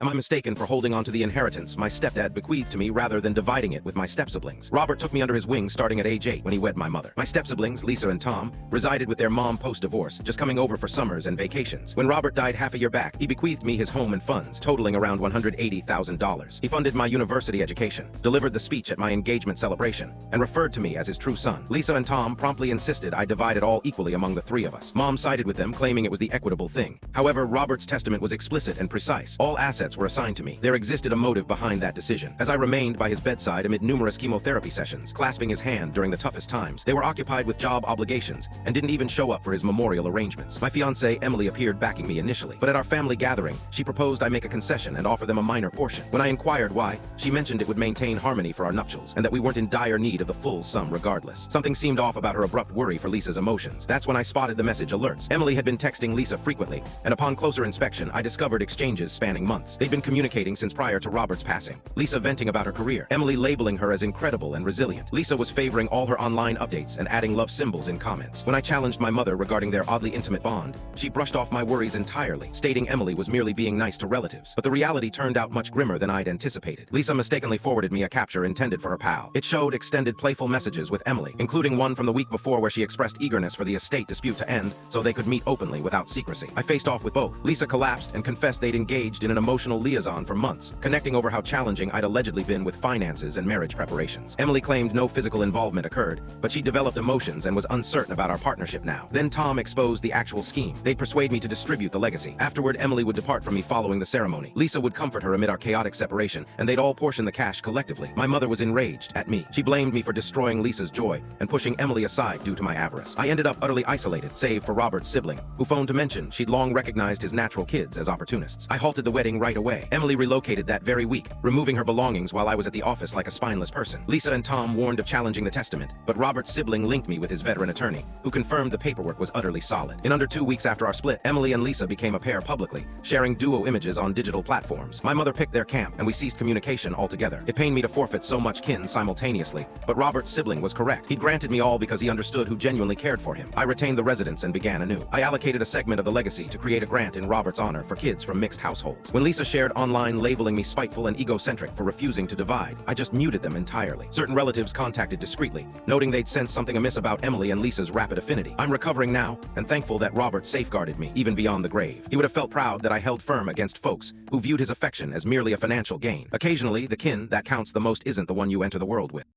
Am I mistaken for holding on to the inheritance my stepdad bequeathed to me rather than dividing it with my stepsiblings? Robert took me under his wing starting at age 8 when he wed my mother. My stepsiblings, Lisa and Tom, resided with their mom post-divorce, just coming over for summers and vacations. When Robert died half a year back, he bequeathed me his home and funds, totaling around $180,000. He funded my university education, delivered the speech at my engagement celebration, and referred to me as his true son. Lisa and Tom promptly insisted I divide it all equally among the three of us. Mom sided with them, claiming it was the equitable thing. However, Robert's testament was explicit and precise. All assets were assigned to me. There existed a motive behind that decision. As I remained by his bedside amid numerous chemotherapy sessions, clasping his hand during the toughest times, they were occupied with job obligations and didn't even show up for his memorial arrangements. My fiancée, Emily, appeared backing me initially, but at our family gathering, she proposed I make a concession and offer them a minor portion. When I inquired why, she mentioned it would maintain harmony for our nuptials and that we weren't in dire need of the full sum regardless. Something seemed off about her abrupt worry for Lisa's emotions. That's when I spotted the message alerts. Emily had been texting Lisa frequently, and upon closer inspection, I discovered exchanges spanning months. They'd been communicating since prior to Robert's passing. Lisa venting about her career, Emily labeling her as incredible and resilient. Lisa was favoring all her online updates and adding love symbols in comments. When I challenged my mother regarding their oddly intimate bond, she brushed off my worries entirely, stating Emily was merely being nice to relatives. But the reality turned out much grimmer than I'd anticipated. Lisa mistakenly forwarded me a capture intended for her pal. It showed extended playful messages with Emily, including one from the week before where she expressed eagerness for the estate dispute to end so they could meet openly without secrecy. I faced off with both. Lisa collapsed and confessed they'd engaged in an emotional liaison for months, connecting over how challenging I'd allegedly been with finances and marriage preparations. Emily claimed no physical involvement occurred, but she developed emotions and was uncertain about our partnership now. Then Tom exposed the actual scheme. They'd persuade me to distribute the legacy. Afterward, Emily would depart from me following the ceremony. Lisa would comfort her amid our chaotic separation, and they'd all portion the cash collectively. My mother was enraged at me. She blamed me for destroying Lisa's joy and pushing Emily aside due to my avarice. I ended up utterly isolated, save for Robert's sibling, who phoned to mention she'd long recognized his natural kids as opportunists. I halted the wedding right away. Emily relocated that very week, removing her belongings while I was at the office like a spineless person. Lisa and Tom warned of challenging the testament, but Robert's sibling linked me with his veteran attorney, who confirmed the paperwork was utterly solid. In under 2 weeks after our split, Emily and Lisa became a pair publicly, sharing duo images on digital platforms. My mother picked their camp, and we ceased communication altogether. It pained me to forfeit so much kin simultaneously, but Robert's sibling was correct. He granted me all because he understood who genuinely cared for him. I retained the residence and began anew. I allocated a segment of the legacy to create a grant in Robert's honor for kids from mixed households. When Lisa shared online labeling me spiteful and egocentric for refusing to divide, I just muted them entirely. Certain relatives contacted discreetly, noting they'd sensed something amiss about Emily and Lisa's rapid affinity. I'm recovering now, and thankful that Robert safeguarded me, even beyond the grave. He would have felt proud that I held firm against folks who viewed his affection as merely a financial gain. Occasionally, the kin that counts the most isn't the one you enter the world with.